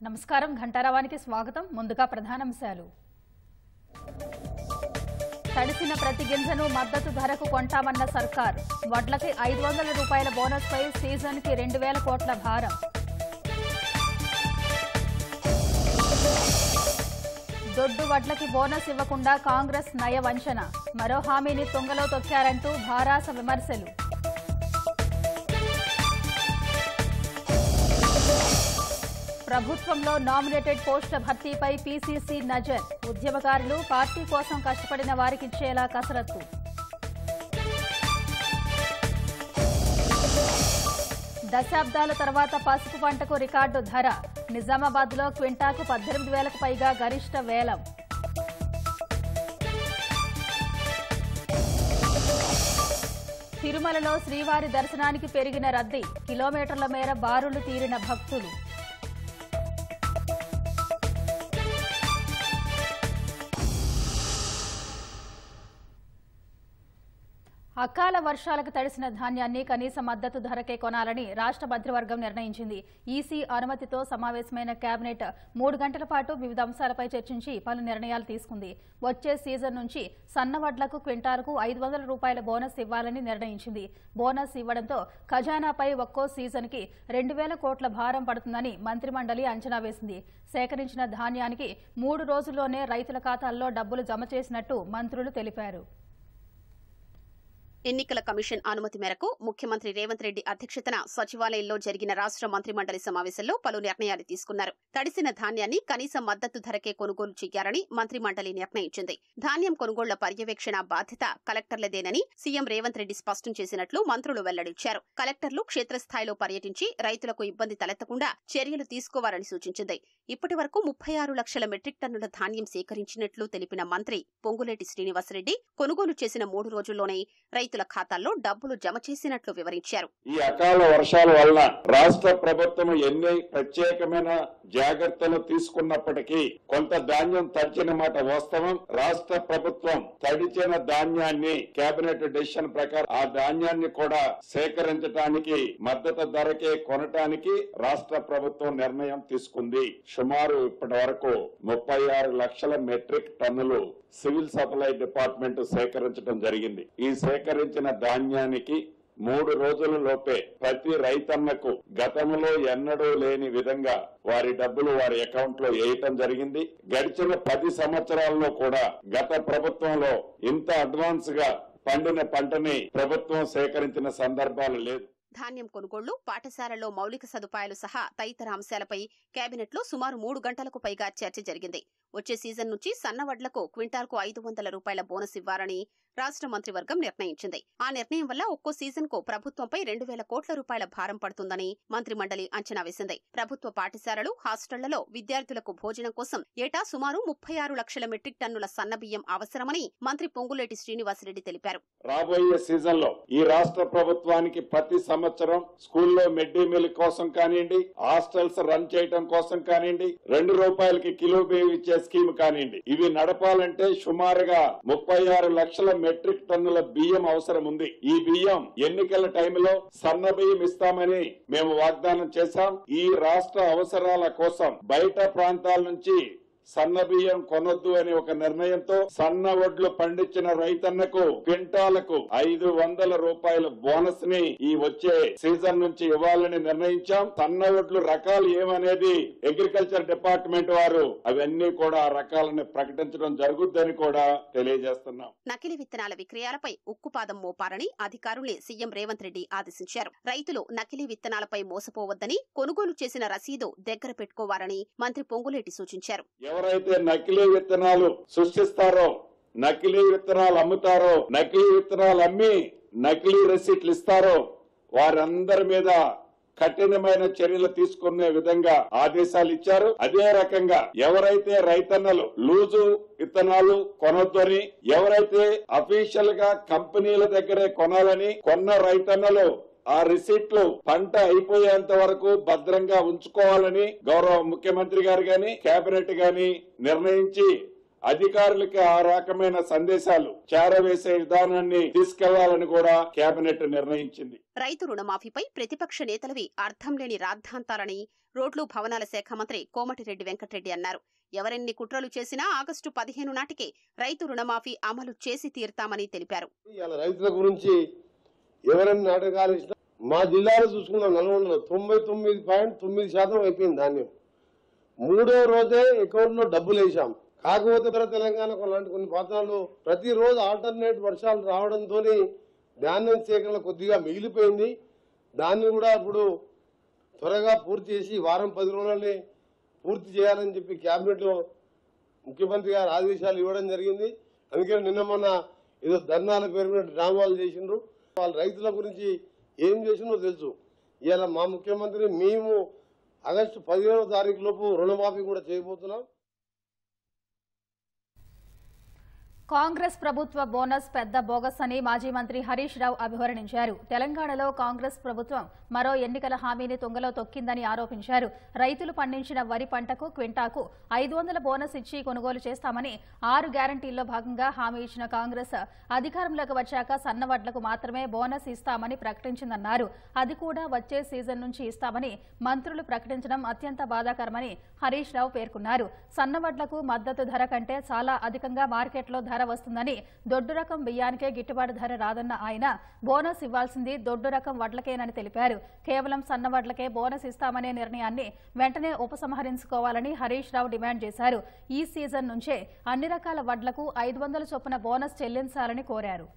నమస్కారం ఘంటారావానికి స్వాగతం. ముందుగా ప్రధానాంశాలు. తడిసిన ప్రతి గింజను మద్దతు ధరకు కొంటామన్న సర్కార్. వడ్లకి 500 రూపాయల బోనస్ పై సీజన్ కి 2000 కోట్ల భారం. దొడ్డు వడ్లకి బోనస్ ఇవ్వకుండా కాంగ్రెస్ నయ వంచన. మరో హామీని తుంగలో తొక్కారంటూ భారాస విమర్శలు. ప్రభుత్వంలో నామినేటెడ్ పోస్టుల భర్తీపై పీసీసీ నజర్. ఉద్యమకారులు పార్టీ కోసం కష్టపడిన వారికిచ్చేలా కసరత్తు. దశాబ్దాల తర్వాత పసుపు పంటకు రికార్డు ధర. నిజామాబాద్లో క్వింటాకు 18,000కు పైగా గరిష్ట వేలం. తిరుమలలో శ్రీవారి దర్శనానికి పెరిగిన రద్దీ. కిలోమీటర్ల మేర బారులు తీరిన భక్తులు. అకాల వర్షాలకు తడిసిన ధాన్యాన్ని కనీస మద్దతు ధరకే కొనాలని రాష్ట్ర మంత్రివర్గం నిర్ణయించింది. ఈసీ అనుమతితో సమావేశమైన కేబినెట్ 3 గంటల పాటు వివిధ అంశాలపై చర్చించి పలు నిర్ణయాలు తీసుకుంది. వచ్చే సీజన్ నుంచి సన్నవడ్లకు క్వింటాలకు 500 రూపాయల బోనస్ ఇవ్వాలని నిర్ణయించింది. బోనస్ ఇవ్వడంతో ఖజానాపై ఒక్కో సీజన్ కి 2000 కోట్ల భారం పడుతుందని మంత్రిమండలి అంచనా వేసింది. సేకరించిన ధాన్యానికి 3 రోజుల్లోనే రైతుల ఖాతాల్లో డబ్బులు జమ చేసినట్టు మంత్రులు తెలిపారు. ఎన్నికల కమిషన్ అనుమతి మేరకు ముఖ్యమంత్రి రేవంత్ రెడ్డి అధ్యక్షతన సచివాలయంలో జరిగిన రాష్ట్ర మంత్రిమండలి సమావేశంలో పలు నిర్ణయాలు తీసుకున్నారు. తడిసిన ధాన్యాన్ని కనీస మద్దతు ధరకే కొనుగోలు చేయాలని మంత్రిమండలి నిర్ణయించింది. ధాన్యం కొనుగోళ్ల పర్యవేక్షణ బాధ్యత కలెక్టర్లదేనని సీఎం రేవంత్ రెడ్డి స్పష్టం చేసినట్లు మంత్రులు వెల్లడించారు. కలెక్టర్లు క్షేత్రస్థాయిలో పర్యటించి రైతులకు ఇబ్బంది తలెత్తకుండా చర్యలు తీసుకోవాలని సూచించింది. ఇప్పటి వరకు 36 లక్షల మెట్రిక్ టన్నుల ధాన్యం సేకరించినట్లు తెలిపిన మంత్రి పొంగులేటి శ్రీనివాసరెడ్డి కొనుగోలు చేసిన 3 రోజుల్లోనే రైతుల ఖాతాల్లో డబ్బులు జమ చేసినట్లు వివరించారు. ఈ అకాల వర్షాల వల్ల రాష్ట్ర ప్రభుత్వం ఎన్ని ప్రత్యేకమైన జాగ్రత్తలు తీసుకున్నప్పటికీ కొంత ధాన్యం తడిచిన మాట వాస్తవం. రాష్ట్ర ప్రభుత్వం తడిచిన ధాన్యాన్ని కేబినెట్ డెసిషన్ ప్రకారం ఆ ధాన్యాన్ని కూడా సేకరించడానికి మద్దతు ధరకే కొనటానికి రాష్ట్ర ప్రభుత్వం నిర్ణయం తీసుకుంది. సుమారు ఇప్పటి వరకు 36 లక్షల మెట్రిక్ టన్నులు సివిల్ సప్లై డిపార్ట్మెంట్ సేకరించడం జరిగింది. ఈ సేకరించిన ధాన్యానికి 3 రోజుల లోపే ప్రతి రైతన్నకు గతంలో ఎన్నడూ లేని విధంగా వారి డబ్బులు వారి అకౌంట్ లో వేయటం జరిగింది. గడిచిన 10 సంవత్సరాల్లో కూడా గత ప్రభుత్వంలో ఇంత అడ్వాన్స్ గా పండిన పంటని ప్రభుత్వం సేకరించిన సందర్భాలు లేదు. ధాన్యం కొనుగోళ్లు, పాఠశాలల్లో మౌలిక సదుపాయాలు సహా తదితర అంశాలపై కేబినెట్లో సుమారు 3 గంటలకు పైగా చర్చ జరిగింది. వచ్చే సీజన్ నుంచి సన్నవడ్లకు క్వింటాల్కు 500 రూపాయల బోనస్ ఇవ్వాలని రాష్ట్ర మంత్రివర్గం నిర్ణయించింది. ఆ నిర్ణయం వల్ల ఒక్కో సీజన్ కు ప్రభుత్వంపై 2000 కోట్ల రూపాయల భారం పడుతుందని మంత్రిమండలి అంచనా వేసింది. ప్రభుత్వ పాఠశాలలు, హాస్టళ్లలో విద్యార్థులకు భోజనం కోసం ఏటా సుమారు 36 లక్షల మెట్రిక్ టన్నుల సన్నబియ్యం అవసరమని మంత్రి పొంగులేటి శ్రీనివాసరెడ్డి తెలిపారు. రాబోయే సీజన్ లో ఈ రాష్ట్ర ప్రభుత్వానికి ప్రతి సంవత్సరం స్కూల్లో మిడ్ డే మీల్ కోసం కానివ్వండి, హాస్టల్స్ రన్ చేయడం కోసం కానివ్వండి, 2 రూపాయలకి కిలో బియ్యం ఇచ్చే స్కీమ్ కానివ్వండి, ఇవి నడపాలంటే సుమారుగా 36 లక్షల మెట్రిక్ టన్నుల బియ్యం అవసరం ఉంది. ఈ బియ్యం ఎన్నికల టైంలో సన్న బియ్యం ఇస్తామని మేము వాగ్దానం చేశాం. ఈ రాష్ట్ర అవసరాల కోసం బయట ప్రాంతాల నుంచి సన్న బియ్యం కొనొద్దు అని ఒక నిర్ణయంతో సన్న వడ్లు పండించిన రైతన్నకు క్వింటాలకు 500 రూపాయల బోనస్ ని ఈ వచ్చే సీజన్ నుంచి ఇవ్వాలని నిర్ణయించాం. సన్న వడ్లు రకాలు ఏమనేది అగ్రికల్చర్ డిపార్ట్మెంట్ వారు అవన్నీ కూడా ఆ రకాలను ప్రకటించడం జరుగుద్దని కూడా తెలియజేస్తున్నాం. నకిలీ విత్తనాల విక్రయాలపై ఉక్కుపాదం మోపారని అధికారుల్ని సీఎం రేవంత్ రెడ్డి ఆదేశించారు. రైతులు నకిలీ విత్తనాలపై మోసపోవద్దని, కొనుగోలు చేసిన రసీదు దగ్గర పెట్టుకోవాలని మంత్రి పొంగులేటి సూచించారు. ఎవరైతే నకిలీ విత్తనాలు సృష్టిస్తారో, నకిలీ విత్తనాలు అమ్ముతారో, నకిలీ విత్తనాలు అమ్మి నకిలీ రెసిప్ట్లు ఇస్తారో వారందరి మీద కఠినమైన చర్యలు తీసుకునే విధంగా ఆదేశాలు ఇచ్చారు. అదే రకంగా ఎవరైతే రైతన్నలు లూజు విత్తనాలు కొనొద్దని, ఎవరైతే అఫీషియల్ గా కంపెనీల దగ్గరే కొనాలని కొన్న రైతన్నలు ఆ రిసీట్లు పంట అయిపోయేంత వరకు భద్రంగా ఉంచుకోవాలని గౌరవ ముఖ్యమంత్రి గారు గాని కేబినెట్ గాని నిర్ణయించి అధికారులకి ఆ రకమైన సందేశాలు చేరవేసే విధానాన్ని తీసుకెళ్లాలని కూడా కేబినెట్ నిర్ణయించింది. రైతు రుణమాఫీపై ప్రతిపక్ష నేతలవి అర్థం లేని రాద్ధాంతాలని రోడ్లు భవనాల శాఖ మంత్రి కోమటిరెడ్డి వెంకటరెడ్డి అన్నారు. ఎవరెన్ని కుట్రలు చేసినా ఆగస్టు 15 నాటికే రైతు రుణమాఫీ అమలు చేసి తీరుతామని తెలిపారు. రైతుల గురించి ఎవరైనా నాటకాలు ఇచ్చినా మా జిల్లాలో చూసుకున్నాం, నల్గొండలో 99.9% అయిపోయింది ధాన్యం. 3వ రోజే అకౌంట్ లో డబ్బులు వేసాం. కాకపోతే తెలంగాణకు అలాంటి కొన్ని ప్రాంతాల్లో ప్రతిరోజు ఆల్టర్నేట్ వర్షాలు రావడంతో ధాన్యం సేకరణ కొద్దిగా మిగిలిపోయింది. దాన్ని కూడా ఇప్పుడు త్వరగా పూర్తి చేసి వారం 10 రోజులనే పూర్తి చేయాలని చెప్పి కేబినెట్ లో ముఖ్యమంత్రి గారు ఆదేశాలు ఇవ్వడం జరిగింది. అందుకని నిన్న మొన్న ఏదో ధర్నాల పేరు మీద డ్రామాలు చేసిండ్రు. వాళ్ళ రైతుల గురించి ఏం చేసిందో తెలుసు. ఇవాళ మా ముఖ్యమంత్రి మేము ఆగస్టు 15వ తారీఖు లోపు రుణమాఫీ కూడా చేయబోతున్నాం. కాంగ్రెస్ ప్రభుత్వ బోనస్ పెద్ద బోగస్ అని మాజీ మంత్రి హరీష్ రావు అభివర్ణించారు. తెలంగాణలో కాంగ్రెస్ ప్రభుత్వం మరో ఎన్నికల హామీని తుంగలో తొక్కిందని ఆరోపించారు. రైతులు పండించిన వరి పంటకు క్వింటాకు 500 బోనస్ ఇచ్చి కొనుగోలు చేస్తామని 6 గ్యారంటీల్లో భాగంగా హామీ ఇచ్చిన కాంగ్రెస్ అధికారంలోకి వచ్చాక సన్నవడ్లకు మాత్రమే బోనస్ ఇస్తామని ప్రకటించిందన్నారు. అది కూడా వచ్చే సీజన్ నుంచి ఇస్తామని మంత్రులు ప్రకటించడం అత్యంత బాధాకరమని హరీష్ రావు పేర్కొన్నారు. సన్నవడ్లకు మద్దతు ధర కంటే చాలా అధికంగా మార్కెట్లో ధర వస్తుందని, దొడ్డు రకం బియ్యానికే గిట్టుబాటు ధర రాదన్న ఆయన బోనస్ ఇవ్వాల్సింది దొడ్డు రకం వడ్లకేనని తెలిపారు. కేవలం సన్న వడ్లకే బోనస్ ఇస్తామనే నిర్ణయాన్ని వెంటనే ఉపసంహరించుకోవాలని హరీష్ రావు డిమాండ్ చేశారు. ఈ సీజన్ నుంచే అన్ని రకాల వడ్లకు 500 చొప్పున బోనస్ చెల్లించాలని కోరారు.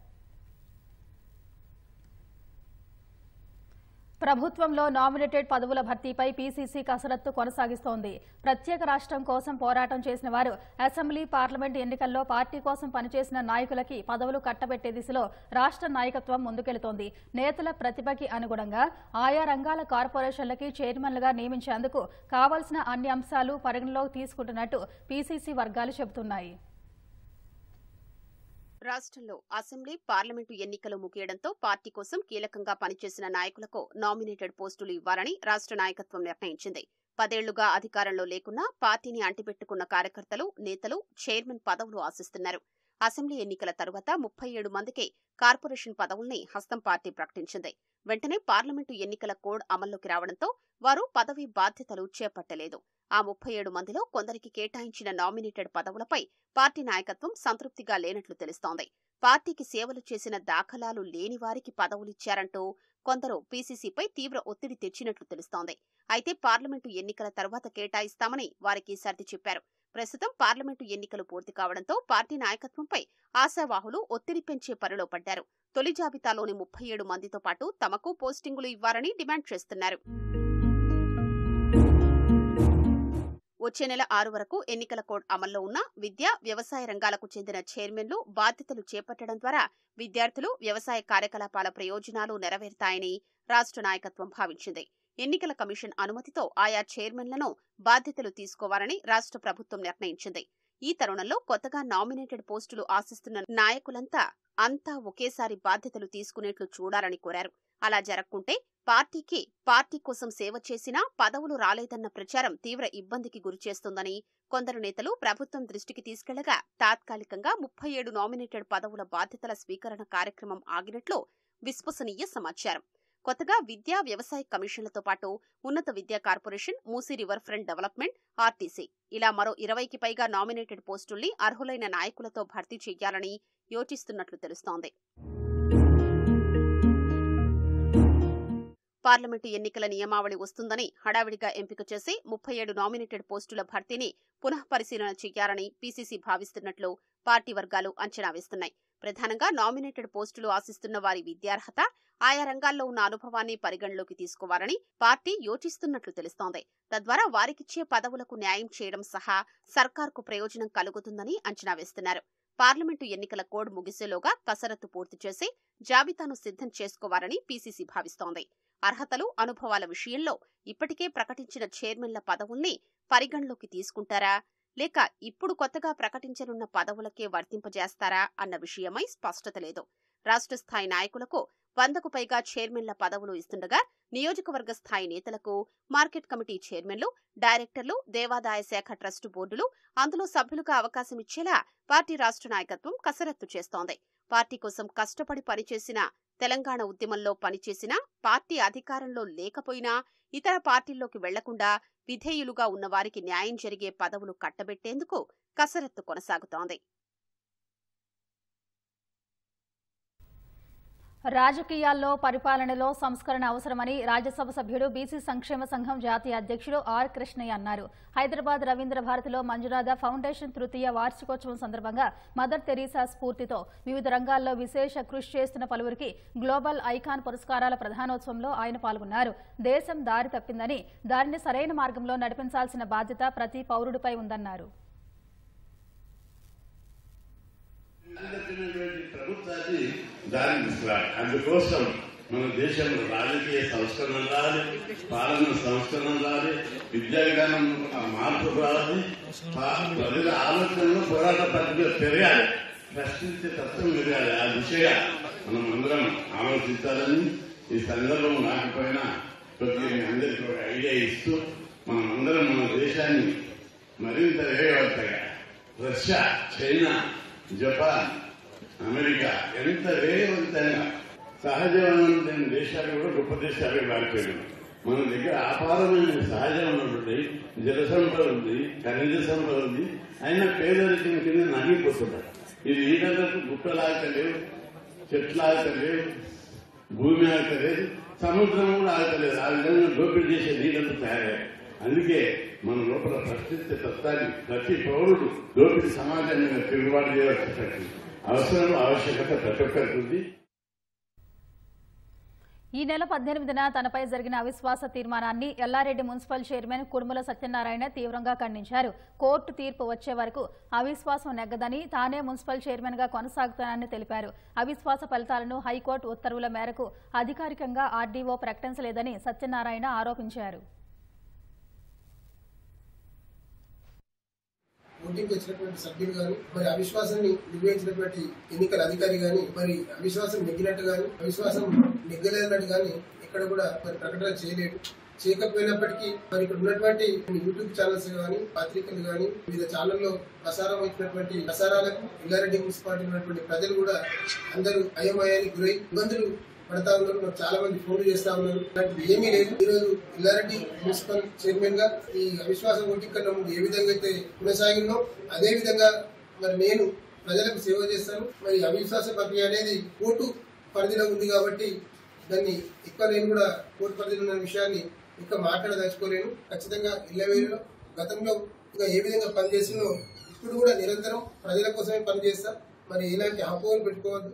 ప్రభుత్వంలో నామినేటెడ్ పదవుల భర్తీపై పీసీసీ కసరత్తు కొనసాగిస్తోంది. ప్రత్యేక రాష్ట్రం కోసం పోరాటం చేసిన వారు, అసెంబ్లీ, పార్లమెంట్ ఎన్నికల్లో పార్టీ కోసం పనిచేసిన నాయకులకి పదవులు కట్టబెట్టే దిశలో రాష్ట్ర నాయకత్వం ముందుకెళుతోంది. నేతల ప్రతిభకి అనుగుణంగా ఆయా రంగాల కార్పొరేషన్లకి చైర్మన్లుగా నియమించేందుకు కావాల్సిన అన్ని అంశాలు పరిగణలోకి తీసుకుంటున్నట్టు పీసీసీ వర్గాలు చెబుతున్నాయి. రాష్ట్రంలో అసెంబ్లీ, పార్లమెంటు ఎన్నికలు ముగియడంతో పార్టీ కోసం కీలకంగా పనిచేసిన నాయకులకు నామినేటెడ్ పోస్టులు ఇవ్వాలని రాష్ట్ర నాయకత్వం నిర్ణయించింది. 10 ఏళ్లుగా అధికారంలో లేకున్నా పార్టీని అంటిపెట్టుకున్న కార్యకర్తలు, నేతలు చైర్మన్ పదవులు ఆశిస్తున్నారు. అసెంబ్లీ ఎన్నికల తరువాత 37 మందికి కార్పొరేషన్ పదవుల్ని హస్తం పార్టీ ప్రకటించింది. వెంటనే పార్లమెంటు ఎన్నికల కోడ్ అమల్లోకి రావడంతో వారు పదవి బాధ్యతలు చేపట్టలేదు. ఆ 37 మందిలో కొందరికి కేటాయించిన నామినేటెడ్ పదవులపై పార్టీ నాయకత్వం సంతృప్తిగా లేనట్లు తెలుస్తోంది. పార్టీకి సేవలు చేసిన దాఖలాలు లేని వారికి పదవులిచ్చారంటూ కొందరు పీసీసీపై తీవ్ర ఒత్తిడి తెచ్చినట్లు తెలుస్తోంది. అయితే పార్లమెంటు ఎన్నికల తర్వాత కేటాయిస్తామని వారికి సర్ది చెప్పారు. ప్రస్తుతం పార్లమెంటు ఎన్నికలు పూర్తి కావడంతో పార్టీ నాయకత్వంపై ఆశావాహులు ఒత్తిడి పెంచే పనిలో పడ్డారు. తొలి జాబితాలోని 37 మందితో పాటు తమకు పోస్టింగులు ఇవ్వాలని డిమాండ్ చేస్తున్నారు. వచ్చే నెల 6 వరకు ఎన్నికల కోడ్ అమల్లో ఉన్న విద్యా, వ్యవసాయ రంగాలకు చెందిన చైర్మన్లు బాధ్యతలు చేపట్టడం ద్వారా విద్యార్థులు, వ్యవసాయ కార్యకలాపాల ప్రయోజనాలు నెరవేరుతాయని రాష్ట్ర నాయకత్వం భావించింది. ఎన్నికల కమిషన్ అనుమతితో ఆయా చైర్మన్లను బాధ్యతలు తీసుకోవాలని రాష్ట్ర ప్రభుత్వం నిర్ణయించింది. ఈ తరుణంలో కొత్తగా నామినేటెడ్ పోస్టులు ఆశిస్తున్న నాయకులంతా ఒకేసారి బాధ్యతలు తీసుకునేట్లు చూడాలని కోరారు. అలా జరగకుంటే పార్టీ కోసం సేవ చేసినా పదవులు రాలేదన్న ప్రచారం తీవ్ర ఇబ్బందికి గురిచేస్తుందని కొందరు నేతలు ప్రభుత్వం దృష్టికి తీసుకెళ్లగా తాత్కాలికంగా 37 నామినేటెడ్ పదవుల బాధ్యతల స్వీకరణ కార్యక్రమం ఆగినట్లు విశ్వసనీయ సమాచారం. కొత్తగా విద్యా, వ్యవసాయ కమిషన్లతో పాటు ఉన్నత విద్యా corporation, Musi river front development, RTC ఇలా మరో 20కి పైగా నామినేటెడ్ పోస్టుల్ని అర్హులైన నాయకులతో భర్తీ చేయాలని యోచిస్తున్నట్లు తెలుస్తోంది. పార్లమెంటు ఎన్నికల నియమావళి వస్తుందని హడావిడిగా ఎంపిక చేసి 37 నామినేటెడ్ పోస్టుల భర్తీని పునఃపరిశీలన చేయాలని పీసీసీ భావిస్తున్నట్లు పార్టీ వర్గాలు అంచనా వేస్తున్నాయి. ప్రధానంగా నామినేటెడ్ పోస్టులు ఆశిస్తున్న వారి విద్యార్హత, ఆయా రంగాల్లో ఉన్న అనుభవాన్ని పరిగణలోకి తీసుకోవాలని పార్టీ యోచిస్తున్నట్లు తెలుస్తోంది. తద్వారా వారికిచ్చే పదవులకు న్యాయం చేయడం సహా సర్కార్కు ప్రయోజనం కలుగుతుందని అంచనా వేస్తున్నారు. పార్లమెంటు ఎన్నికల కోడ్ ముగిసేలోగా కసరత్తు పూర్తి చేసి జాబితాను సిద్ధం చేసుకోవాలని పీసీసీ భావిస్తోంది. అర్హతలు, అనుభవాల విషయంలో ఇప్పటికే ప్రకటించిన చైర్మన్ల పదవుల్ని పరిగణలోకి తీసుకుంటారా, లేక ఇప్పుడు కొత్తగా ప్రకటించనున్న పదవులకే వర్తింపజేస్తారా అన్న విషయమై స్పష్టత లేదు. రాష్ట్ర స్థాయి నాయకులకు 100కు పైగా చైర్మన్ల పదవులు ఇస్తుండగా నియోజకవర్గ స్థాయి నేతలకు మార్కెట్ కమిటీ చైర్మన్లు, డైరెక్టర్లు, దేవాదాయ శాఖ ట్రస్టు బోర్డులు అందులో సభ్యులుగా అవకాశం ఇచ్చేలా పార్టీ రాష్ట్ర నాయకత్వం కసరత్తు చేస్తోంది. పార్టీ కోసం కష్టపడి పనిచేసిన, తెలంగాణ ఉద్యమంలో పనిచేసిన, పార్టీ అధికారంలో లేకపోయినా ఇతర పార్టీల్లోకి వెళ్లకుండా విధేయులుగా ఉన్న వారికి న్యాయం జరిగే పదవులు కట్టబెట్టేందుకు కసరత్తు కొనసాగుతోంది. రాజకీయాల్లో పరిపాలనలో సంస్కరణ అవసరమని రాజ్యసభ సభ్యుడు బీసీ సంక్షేమ సంఘం జాతీయ అధ్యక్షుడు ఆర్ కృష్ణయ్య అన్నారు. హైదరాబాద్ రవీంద్ర భారతిలో మంజునాథ ఫౌండేషన్ తృతీయ వార్షికోత్సవం సందర్భంగా మదర్ తెరీసా స్ఫూర్తితో వివిధ రంగాల్లో విశేష కృషి చేస్తున్న పలువురికి గ్లోబల్ ఐకాన్ పురస్కారాల ప్రధానోత్సవంలో ఆయన పాల్గొన్నారు. దేశం దారి తప్పిందని, దారిని సరైన మార్గంలో నడిపించాల్సిన బాధ్యత ప్రతి పౌరుడిపై ఉందన్నారు. ప్రభుత్వాన్ని దారి తీసుకురాలి. అందుకోసం మన దేశంలో రాజకీయ సంస్కరణ రావాలి, పాలన సంస్కరణ రావాలి, విద్యా విధానం మార్పు రావాలి, ప్రజల ఆలోచనలో పోరాట పద్ధతిలో పెరగాలి, ప్రశ్నించే తత్వం పెరగాలి. ఆ దిశగా మనం అందరం ఆలోచించాలని ఈ సందర్భం రాకపోయినా కొద్దిగా మీ అందరికీ ఒక ఐడియా ఇస్తూ మనం అందరం మన దేశాన్ని మరింత వేగవంతంగా రష్యా, చైనా, జపాన్, అమెరికా ఎంత వేగవంతంగా సహజ వనరులైన దేశాలు కూడా గొప్ప దేశాలు మారిపోయాయి. మన దగ్గర అపారమైన సహజ వనరులు, జల సంపద ఉంది, ఖనిజ సంపద ఉంది, అయినా పేదరికం కింద నలిగిపోతున్నారు. ఇది ఈడలకు గుట్టలాగలేదు, చెట్లు ఆగలేదు, భూమి ఆగలేదు, సముద్రం కూడా ఆగలేదు. ఆ విధంగా దోపిడీ చేసే నీళ్లతో తయారయ్యాయి. అందుకే మన లోపల ప్రశ్నించే తత్వాన్ని ప్రతి పౌరుడు దోపిడీ సమాజం మీద తిరుగుబాటు చేయవలసినటువంటి అవసరం, ఆవశ్యకత ప్రతి ఒక్కరికి ఉంది. ఈ నెల 18న తనపై జరిగిన అవిశ్వాస తీర్మానాన్ని ఎల్లారెడ్డి మున్సిపల్ చైర్మన్ కుడుముల సత్యనారాయణ తీవ్రంగా ఖండించారు. కోర్టు తీర్పు వచ్చే వరకు అవిశ్వాసం నెగ్గదని, తానే మున్సిపల్ చైర్మన్ గా కొనసాగుతానని తెలిపారు. అవిశ్వాస ఫలితాలను హైకోర్టు ఉత్తర్వుల మేరకు అధికారికంగా ఆర్డీఓ ప్రకటించలేదని సత్యనారాయణ ఆరోపించారు. ఓటింగ్ వచ్చినటువంటి సభ్యులు గాని, మరి అవిశ్వాసాన్ని నిర్వహించినటువంటి ఎన్నికల అధికారి గాని, మరి అవిశ్వాసం నెగ్గినట్టు గాని, అవిశ్వాసం నెగ్గలేనట్టు గాని ఇక్కడ కూడా మరి ప్రకటన చేయలేదు. చేయకపోయినప్పటికీ మరి ఇక్కడ ఉన్నటువంటి యూట్యూబ్ ఛానల్స్ గాని, పత్రికలు గాని, వివిధ ఛానల్లో ప్రసారం అవుతున్నటువంటి ప్రసారాలకు ఎల్లారెడ్డి మున్సిపాలిటీ ఉన్నటువంటి ప్రజలు కూడా అందరూ అయోమయానికి గురై ఇబ్బందులు పడతా ఉన్నారు. నాకు చాలా మంది ఫోన్లు చేస్తా ఉన్నారు. అలాంటిది ఏమీ లేదు. ఈ రోజు ఎల్లారెడ్డి మున్సిపల్ చైర్మన్ గా ఈ అవిశ్వాస ఓటింగ్ కన్నా ముందు ఏ విధంగా అయితే కొనసాగిందో అదే విధంగా మరి నేను ప్రజలకు సేవ చేస్తాను. మరి అవిశ్వాస ప్రక్రియ అనేది కోర్టు పరిధిలో ఉంది కాబట్టి దాన్ని ఎక్కువ నేను కూడా కోర్టు పరిధిలో ఉన్న విషయాన్ని ఇంకా మాట్లాడదలుచుకోలేను. ఖచ్చితంగా ఇళ్లవేలులో గతంలో ఇంకా ఏ విధంగా పనిచేసిందో ఇప్పుడు కూడా నిరంతరం ప్రజల కోసమే పనిచేస్తా. మరి ఇలాంటి అపోహలు పెట్టుకోవద్దు.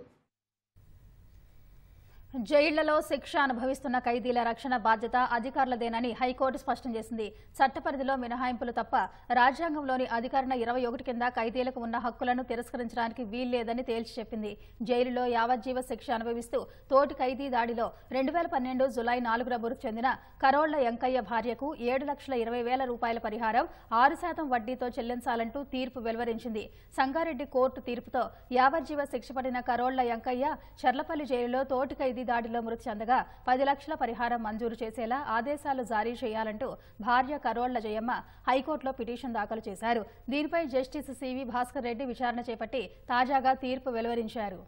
జైళ్లలో శిక్ష అనుభవిస్తున్న ఖైదీల రక్షణ బాధ్యత అధికారులదేనని హైకోర్టు స్పష్టం చేసింది. చట్టపరిధిలో మినహాయింపులు తప్ప రాజ్యాంగంలోని అధికరణ 21 కింద ఖైదీలకు ఉన్న హక్కులను తిరస్కరించడానికి వీల్లేదని తేల్చి చెప్పింది. జైలులో యావజ్జీవ శిక్ష అనుభవిస్తూ తోటి ఖైదీ దాడిలో 2012 జులై 4న మృతి చెందిన కరోళ్ల వెంకయ్య భార్యకు 7,20,000 రూపాయల పరిహారం 6% వడ్డీతో చెల్లించాలంటూ తీర్పు వెలువరించింది. సంగారెడ్డి కోర్టు తీర్పుతో యావజ్జీవ శిక్ష పడిన కరోళ్ల వెంకయ్య చర్లపల్లి జైలులో తోటి ఖైదీ దాడిలో మృతి చెందగా 10 లక్షల పరిహారం మంజూరు చేసేలా ఆదేశాలు జారీ చేయాలంటూ భార్య కరోళ్ల జయమ్మ హైకోర్టులో పిటిషన్ దాఖలు చేశారు. దీనిపై జస్టిస్ సివి భాస్కర్ రెడ్డి విచారణ చేపట్టి తాజాగా తీర్పు వెలువరించారు.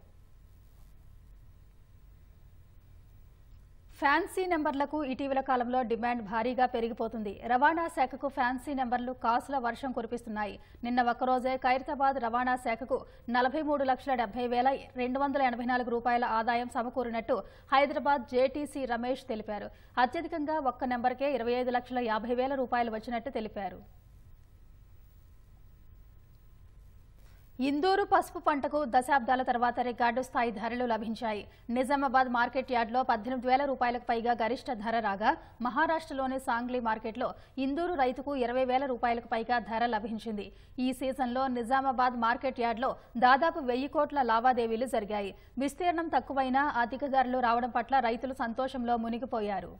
ఫ్యాన్సీ నెంబర్లకు ఇటీవల కాలంలో డిమాండ్ భారీగా పెరిగిపోతుంది. రవాణా శాఖకు ఫ్యాన్సీ నెంబర్లు కాసుల వర్షం కురిపిస్తున్నాయి. నిన్న ఒక్కరోజే ఖైరతాబాద్ రవాణా శాఖకు 43,70,284 రూపాయల ఆదాయం సమకూరినట్టు హైదరాబాద్ జేటీసీ రమేష్ తెలిపారు. అత్యధికంగా ఒక్క నెంబర్కే 25,50,000 రూపాయలు వచ్చినట్టు తెలిపారు. ఇందూరు పసుపు పంటకు దశాబ్దాల తర్వాత రికార్డు స్థాయి ధరలు లభించాయి. నిజామాబాద్ మార్కెట్ యార్డ్లో 18,000 రూపాయలకు పైగా గరిష్ట ధర రాగా, మహారాష్ట్రలోని సాంగ్లీ మార్కెట్లో ఇందూరు రైతుకు 20,000 రూపాయలకు పైగా ధర లభించింది. ఈ సీజన్లో నిజామాబాద్ మార్కెట్ యార్డ్లో దాదాపు 1,000 కోట్ల లావాదేవీలు జరిగాయి. విస్తీర్ణం తక్కువైనా అధిక ధరలు రావడం పట్ల రైతులు సంతోషంలో మునిగిపోయారు.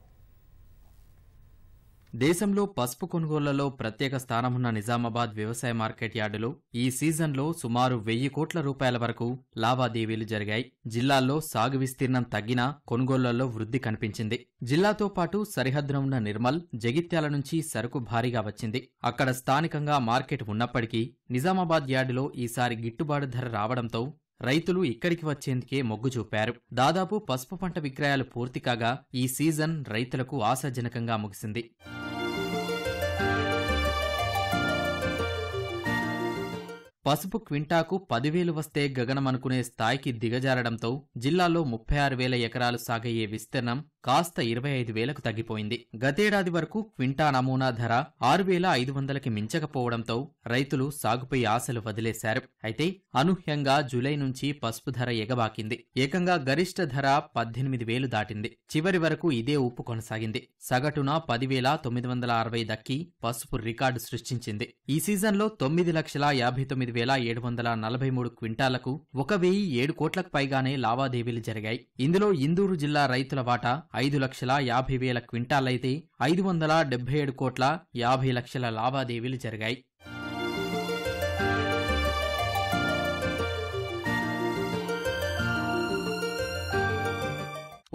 దేశంలో పసుపు కొనుగోళ్లలో ప్రత్యేక స్థానమున్న నిజామాబాద్ వ్యవసాయ మార్కెట్ యార్డులో ఈ సీజన్లో సుమారు 1000 కోట్ల రూపాయల వరకు లావాదేవీలు జరిగాయి. జిల్లాల్లో సాగు విస్తీర్ణం తగ్గినా కొనుగోళ్లలో వృద్ధి కనిపించింది. జిల్లాతో పాటు సరిహద్దున ఉన్న నిర్మల్, జగిత్యాల నుంచి సరుకు భారీగా వచ్చింది. అక్కడ స్థానికంగా మార్కెట్ ఉన్నప్పటికీ నిజామాబాద్ యార్డులో ఈసారి గిట్టుబాటు ధర రావడంతో రైతులు ఇక్కడికి వచ్చేందుకే మొగ్గు చూపారు. దాదాపు పసుపు పంట విక్రయాలు పూర్తి కాగా ఈ సీజన్ రైతులకు ఆశాజనకంగా ముగిసింది. పసుపు క్వింటాకు 10,000 వస్తే గగనమనుకునే స్థాయికి దిగజారడంతో జిల్లాలో 36,000 ఎకరాలు సాగయ్యే విస్తీర్ణం కాస్త 25,000కు తగ్గిపోయింది. గతేడాది వరకు క్వింటా నమూనా ధర 6,500కి మించకపోవడంతో రైతులు సాగుపై ఆశలు వదిలేశారు. అయితే అనూహ్యంగా జూలై నుంచి పసుపు ధర ఎగబాకింది. ఏకంగా గరిష్ట ధర 18,000 దాటింది. చివరి వరకు ఇదే ఊపు కొనసాగింది. సగటున 10,960 దక్కి పసుపు రికార్డు సృష్టించింది. ఈ సీజన్లో 9,59,743 క్వింటాలకు 1,007 కోట్లకు పైగానే లావాదేవీలు జరిగాయి. ఇందులో ఇందూరు జిల్లా రైతుల వాటా 5,50,000 క్వింటాలైతే 577 కోట్ల 50 లక్షల లావాదేవీలు జరిగాయి.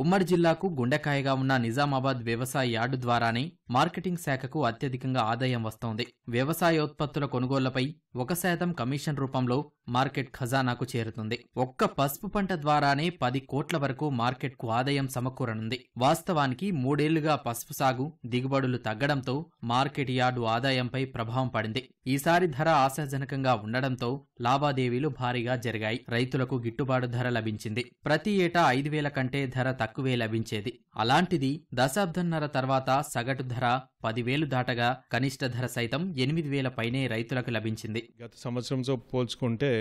ఉమ్మడి జిల్లాకు గుండెకాయగా ఉన్న నిజామాబాద్ వ్యవసాయ యార్డు ద్వారానే మార్కెటింగ్ శాఖకు అత్యధికంగా ఆదాయం వస్తోంది. వ్యవసాయోత్పత్తుల కొనుగోళ్లపై 1% కమిషన్ రూపంలో మార్కెట్ ఖజానాకు చేరుతుంది. ఒక్క పసుపు పంట ద్వారానే 10 కోట్ల వరకు మార్కెట్కు ఆదాయం సమకూరనుంది. వాస్తవానికి 3 ఏళ్లుగా పసుపు సాగు, దిగుబడులు తగ్గడంతో మార్కెట్ యార్డు ఆదాయంపై ప్రభావం పడింది. ఈసారి ధర ఆశాజనకంగా ఉండడంతో లావాదేవీలు భారీగా జరిగాయి. రైతులకు గిట్టుబాటు ధర లభించింది. ప్రతి ఏటా 5,000 కంటే ధర తక్కువే లభించేది. అలాంటిది దశాబ్దంన్నర తర్వాత సగటు ధర 10,000 దాటగా కనిష్ట ధర సైతం 8,000 పైనే రైతులకు లభించింది. గత సంవత్సరంతో పోల్చుకుంటే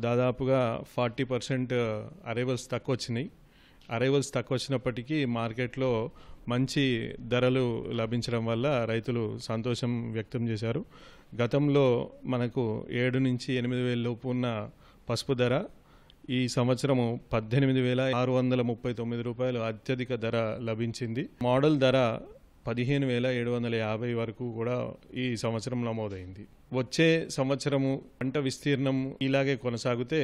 దాదాపుగా 40% అరైవల్స్ తక్కువ వచ్చినాయి. అరైవల్స్ తక్కువ వచ్చినప్పటికీ మార్కెట్లో మంచి ధరలు లభించడం వల్ల రైతులు సంతోషం వ్యక్తం చేశారు. గతంలో మనకు 7 నుంచి 8,000 లోపు ఉన్న పసుపు ధర ఈ సంవత్సరము 18,639 రూపాయలు అత్యధిక ధర లభించింది. మోడల్ ధర 15,750 వరకు కూడా ఈ సంవత్సరం నమోదైంది. వచ్చే సంవత్సరము పంట విస్తీర్ణం ఇలాగే కొనసాగితే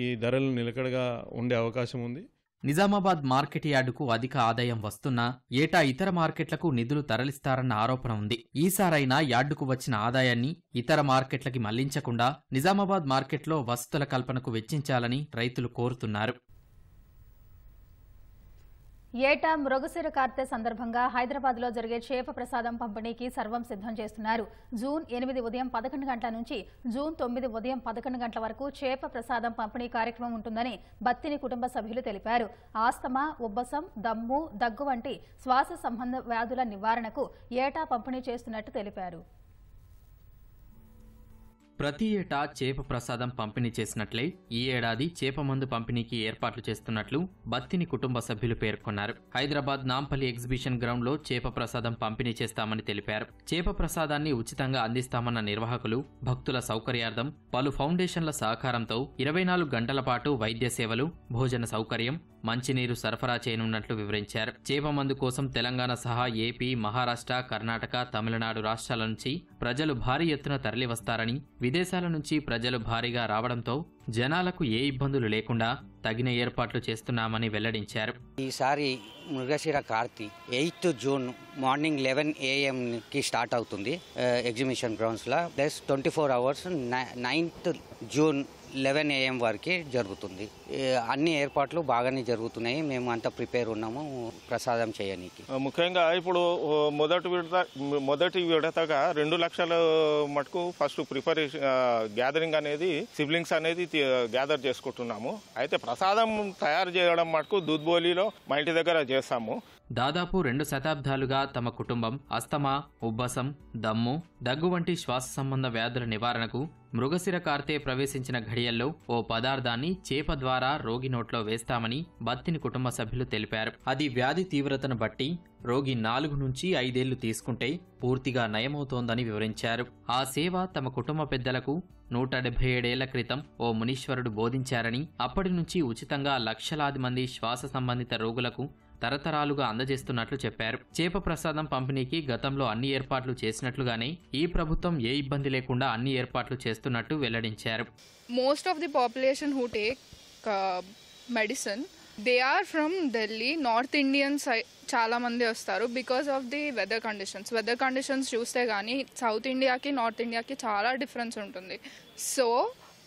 ఈ ధరలు నిలకడగా ఉండే అవకాశం ఉంది. నిజామాబాద్ మార్కెట్ యార్డుకు అధిక ఆదాయం వస్తున్నా ఏటా ఇతర మార్కెట్లకు నిధులు తరలిస్తారన్న ఆరోపణ ఉంది. ఈసారైనా యార్డుకు వచ్చిన ఆదాయాన్ని ఇతర మార్కెట్లకి మళ్లించకుండా నిజామాబాద్ మార్కెట్లో వసతుల కల్పనకు వెచ్చించాలని రైతులు కోరుతున్నారు. ఏటా మృగశిర కార్తె సందర్భంగా హైదరాబాద్లో జరిగే చేప ప్రసాదం పంపిణీకి సర్వం సిద్ధం చేస్తున్నారు. జూన్ 8 ఉదయం 11 గంటల నుంచి జూన్ 9 ఉదయం 11 గంటల వరకు చేప ప్రసాదం పంపిణీ కార్యక్రమం ఉంటుందని బత్తిని కుటుంబ సభ్యులు తెలిపారు. ఆస్తమా, ఉబ్బసం, దమ్ము, దగ్గు వంటి శ్వాస సంబంధ వ్యాధుల నివారణకు ఏటా పంపిణీ చేస్తున్నట్టు తెలిపారు. ప్రతి ఏటా చేప ప్రసాదం పంపిణీ చేసినట్లే ఈ ఏడాది చేప మందు పంపిణీకి ఏర్పాట్లు చేస్తున్నట్లు బత్తిని కుటుంబ సభ్యులు పేర్కొన్నారు. హైదరాబాద్ నాంపల్లి ఎగ్జిబిషన్ గ్రౌండ్ లో చేప ప్రసాదం పంపిణీ చేస్తామని తెలిపారు. చేప ప్రసాదాన్ని ఉచితంగా అందిస్తామన్న నిర్వాహకులు భక్తుల సౌకర్యార్థం పలు ఫౌండేషన్ల సహకారంతో 24 గంటల పాటు వైద్య సేవలు, భోజన సౌకర్యం, మంచినీరు సరఫరా చేయనున్నట్లు వివరించారు. చేప మందు కోసం తెలంగాణ సహా ఏపీ, మహారాష్ట్ర, కర్ణాటక, తమిళనాడు రాష్ట్రాల నుంచి ప్రజలు భారీ ఎత్తున తరలివస్తారని, విదేశాల నుంచి ప్రజలు భారీగా రావడంతో జనాలకు ఏ ఇబ్బందులు లేకుండా తగిన ఏర్పాట్లు చేస్తున్నామని వెల్లడించారు. ఈసారి Mrigashira Karthi 8th June morning 11 AM కి స్టార్ట్ అవుతుంది exhibition grounds law. Plus 24 hours 9th June 11 AM వరకే జరుగుతుంది. అన్ని ఏర్పాట్లు బాగానే జరుగుతున్నాయి. మేము అంతా ప్రిపేర్ ఉన్నాము ప్రసాదం చేయడానికి. ముఖ్యంగా ఇప్పుడు మొదటి విడతగా 2 లక్షల మటుకు ఫస్ట్ ప్రిపరేషన్ గ్యాదరింగ్ అనేది సిబ్లింగ్స్ అనేది గ్యాదర్ చేసుకుంటున్నాము. అయితే ప్రసాదం తయారు చేయడం మటుకు దూద్బోలిలో మా ఇంటి దగ్గర చేస్తాము. దాదాపు 2 శతాబ్దాలుగా తమ కుటుంబం అస్తమా, ఉబ్బసం, దమ్ము, దగ్గు వంటి శ్వాస సంబంధ వ్యాధుల నివారణకు మృగశిర కార్తె ప్రవేశించిన ఘడియల్లో ఓ పదార్థాన్ని చేప ద్వారా రోగి నోట్లో వేస్తామని బత్తిని కుటుంబ సభ్యులు తెలిపారు. అది వ్యాధి తీవ్రతను బట్టి రోగి 4 నుంచి 5 ఏళ్లు తీసుకుంటే పూర్తిగా నయమవుతోందని వివరించారు. ఆ సేవ తమ కుటుంబ పెద్దలకు 177 ఏళ్ల క్రితం ఓ మునీశ్వరుడు బోధించారని, అప్పటి నుంచి ఉచితంగా లక్షలాది మంది శ్వాస సంబంధిత రోగులకు తరతరాలుగా అందజేస్తున్నట్లు చెప్పారు. చేప ప్రసాదం పంపిణీకి గతంలో అన్ని ఏర్పాట్లు చేసినట్లుగానే ఈ ప్రభుత్వం ఏ ఇబ్బంది లేకుండా అన్ని ఏర్పాట్లు చేస్తున్నట్టు వెల్లడించారు. Most of the population who take medicine, they are from Delhi. North Indians చాలా మంది వస్తారు because of the weather conditions చూస్తే కానీ సౌత్ ఇండియాకి నార్త్ ఇండియాకి చాలా డిఫరెన్స్ ఉంటుంది. సో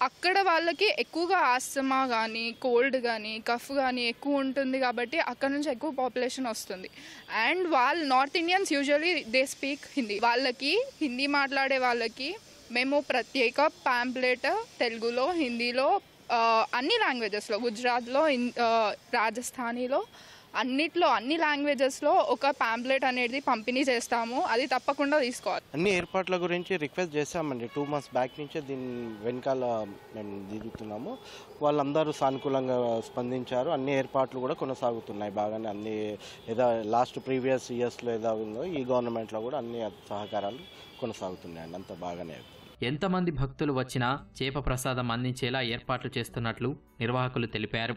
అక్కడ వాళ్ళకి ఎక్కువగా ఆస్తమా కానీ కోల్డ్ కానీ కఫ్ కానీ ఎక్కువ ఉంటుంది కాబట్టి అక్కడ నుంచి ఎక్కువ పాపులేషన్ వస్తుంది. అండ్ వాళ్ళు north Indians usually they speak Hindi. వాళ్ళకి హిందీ మాట్లాడే వాళ్ళకి మేము ప్రత్యేక ప్యాంప్లెట్ తెలుగులో హిందీలో అన్ని లాంగ్వేజెస్లో గుజరాత్లో రాజస్థానీలో అన్ని లాంగ్వేజెస్లో ఒక ప్యాంప్లెట్ అనేది పంపిణీ చేస్తాము. అది తప్పకుండా తీసుకోవాలి. అన్ని ఏర్పాట్ల గురించి రిక్వెస్ట్ చేశామండి. 2 months బ్యాక్ నుంచే దీని వెనకాల మేము దిగుతున్నాము. వాళ్ళందరూ సానుకూలంగా స్పందించారు. అన్ని ఏర్పాట్లు కూడా కొనసాగుతున్నాయి బాగానే. అన్ని ఏదో లాస్ట్ ప్రీవియస్ ఇయర్స్లో ఏదో ఉందో ఈ గవర్నమెంట్లో కూడా అన్ని సహకారాలు కొనసాగుతున్నాయండి. అంత బాగానే. ఎంతమంది భక్తులు వచ్చినా చేప ప్రసాదం అందించేలా ఏర్పాట్లు చేస్తున్నట్లు నిర్వాహకులు తెలిపారు.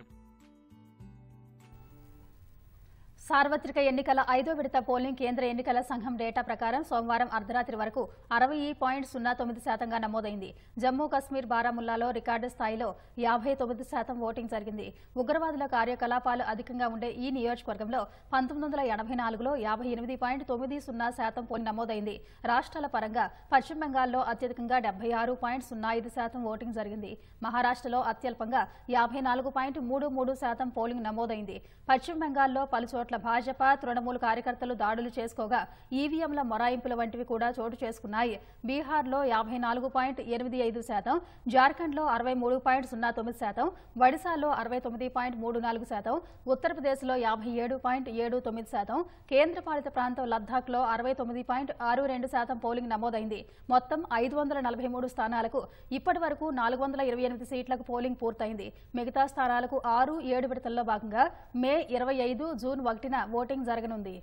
సార్వత్రిక ఎన్నికల 5వ విడత పోలింగ్ కేంద్ర ఎన్నికల సంఘం డేటా ప్రకారం సోమవారం అర్ధరాత్రి వరకు 60.09% నమోదైంది. జమ్మూ కశ్మీర్ బారాముల్లాలో రికార్డు స్థాయిలో 59% ఓటింగ్ జరిగింది. ఉగ్రవాదుల కార్యకలాపాలు అధికంగా ఉండే ఈ నియోజకవర్గంలో 1984లో 58.90% పోలింగ్ నమోదైంది. రాష్ట్రాల పరంగా పశ్చిమ బెంగాల్లో అత్యధికంగా 76.05% ఓటింగ్ జరిగింది. మహారాష్ట్రలో అత్యల్పంగా 54.33% పోలింగ్ నమోదైంది. పశ్చిమ బెంగాల్లో పలుచోట్ల భాజపా తృణమూల్ కార్యకర్తలు దాడులు చేసుకోగా ఈవీఎంల మొరాయింపుల వంటివి కూడా చోటు చేసుకున్నాయి. బీహార్లో 54.85%, జార్ఖండ్లో 63.09%, ఒడిశాలో 69.34%, ఉత్తరప్రదేశ్లో 57.79%, కేంద్రపాలిత ప్రాంతం లద్దాఖ్లో 69.62% పోలింగ్ నమోదైంది. మొత్తం 543 స్థానాలకు ఇప్పటి వరకు 428 సీట్లకు పోలింగ్ పూర్తయింది. మిగతా స్థానాలకు 6-7 విడతల్లో భాగంగా మే 25, జూన్ 1 ఓటింగ్ జరగనుంది.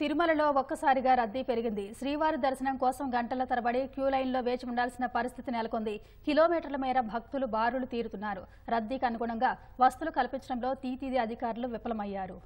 తిరుమలలో ఒక్కసారిగా రద్దీ పెరిగింది. శ్రీవారి దర్శనం కోసం గంటల తరబడి క్యూ లైన్లో వేచి ఉండాల్సిన పరిస్థితి నెలకొంది. కిలోమీటర్ల మేర భక్తులు బారులు తీరుతున్నారు. రద్దీకి అనుగుణంగా వసతులు కల్పించడంలో టీటీడీ అధికారులు విఫలమయ్యారు.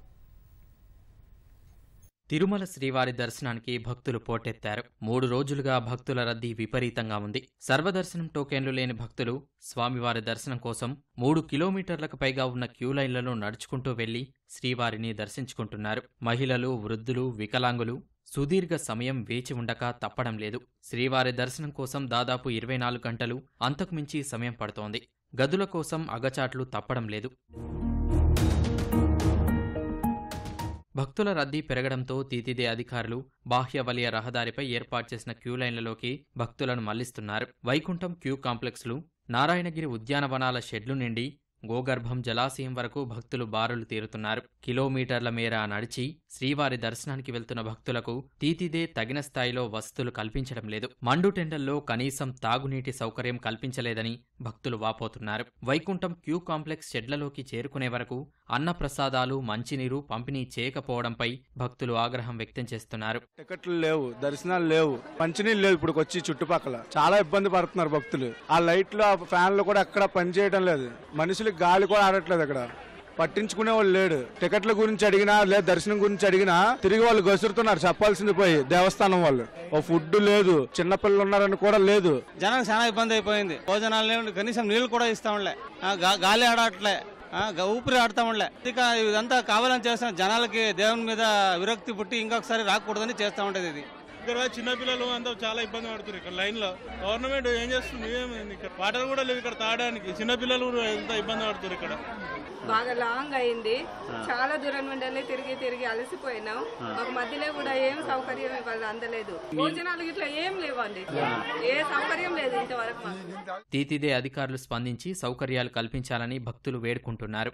తిరుమల శ్రీవారి దర్శనానికి భక్తులు పోటెత్తారు. 3 రోజులుగా భక్తుల రద్దీ విపరీతంగా ఉంది. సర్వదర్శనం టోకెన్లు లేని భక్తులు స్వామివారి దర్శనం కోసం 3 కిలోమీటర్లకు పైగా ఉన్న క్యూ లైన్లను నడుచుకుంటూ వెళ్లి శ్రీవారిని దర్శించుకుంటున్నారు. మహిళలు, వృద్ధులు, వికలాంగులు సుదీర్ఘ సమయం వేచి ఉండక తప్పడం లేదు. శ్రీవారి దర్శనం కోసం దాదాపు 24 గంటలు అంతకుమించి సమయం పడుతోంది. గదుల కోసం అగచాట్లు తప్పడం లేదు. భక్తుల రద్దీ పెరగడంతో టీటీడీ అధికారులు బాహ్య వలయ రహదారిపై ఏర్పాటు చేసిన క్యూ లైన్లలోకి భక్తులను మళ్లిస్తున్నారు. వైకుంఠం క్యూ కాంప్లెక్స్లు, నారాయణగిరి ఉద్యానవనాల షెడ్లు నిండి గోగర్భం జలాశయం వరకు భక్తులు బారులు తీరుతున్నారు. కిలోమీటర్ల మేర నడిచి శ్రీవారి దర్శనానికి వెళ్తున్న భక్తులకు టీటీడీ తగిన స్థాయిలో వసతులు కల్పించడం లేదు. మండుటెండల్లో కనీసం తాగునీటి సౌకర్యం కల్పించలేదని భక్తులు వాపోతున్నారు. వైకుంఠం క్యూ కాంప్లెక్స్ షెడ్లలోకి చేరుకునే వరకు అన్నప్రసాదాలు, మంచినీరు పంపిణీ చేయకపోవడంపై భక్తులు ఆగ్రహం వ్యక్తం చేస్తున్నారు. టికెట్లు లేవు, దర్శనాలు లేవు, మంచినీళ్ళు లేవు. ఇప్పుడు వచ్చి చుట్టుపక్కల చాలా ఇబ్బంది పడుతున్నారు భక్తులు. ఆ లైట్లు, ఆ ఫ్యాన్లు కూడా ఎక్కడ పనిచేయడం లేదు. మనుషులు గాలి కూడా ఆడట్లేదు. అక్కడ పట్టించుకునే వాళ్ళు లేడు. టికెట్ల గురించి అడిగినా లేదా దర్శనం గురించి అడిగినా తిరిగి వాళ్ళు గసురుతున్నారు. చెప్పాల్సింది పోయి దేవస్థానం వాళ్ళు. ఓ ఫుడ్ లేదు, చిన్నపిల్లలు ఉన్నారని కూడా లేదు. జనానికి చాలా ఇబ్బంది అయిపోయింది. భోజనాలు లేవు, కనీసం నీళ్లు కూడా ఇస్తాంలే, గాలి ఆడట్లే, ఊపిరి ఆడతాంలే. ఇక ఇదంతా కావాలని చేస్తాం. జనాలకి దేవుని మీద విరక్తి పుట్టి ఇంకొకసారి రాకూడదని చేస్తా ఉంటది. ఇది ఇక్కడ చిన్నపిల్లలు అంతా చాలా ఇబ్బంది పడుతున్నారు. ఇక్కడ లైన్ లో గవర్నమెంట్ ఏం చేస్తుంది? ఇక్కడ వాటర్ కూడా లేవు ఇక్కడ తాగడానికి. చిన్నపిల్లలు ఎంత ఇబ్బంది పడుతున్నారు. ఇక్కడ బాగా లాంగ్ అయింది. చాలా దూరం నుండి తిరిగి అలసిపోయినాం. మాకు మధ్యలో కూడా ఏం సౌకర్యం ఇవాళ అందలేదు. భోజనాలు ఇట్లా ఏం లేవండి. ఏ సౌకర్యం లేదు ఇంతవరకు. టీటీడీ అధికారులు స్పందించి సౌకర్యాలు కల్పించాలని భక్తులు వేడుకుంటున్నారు.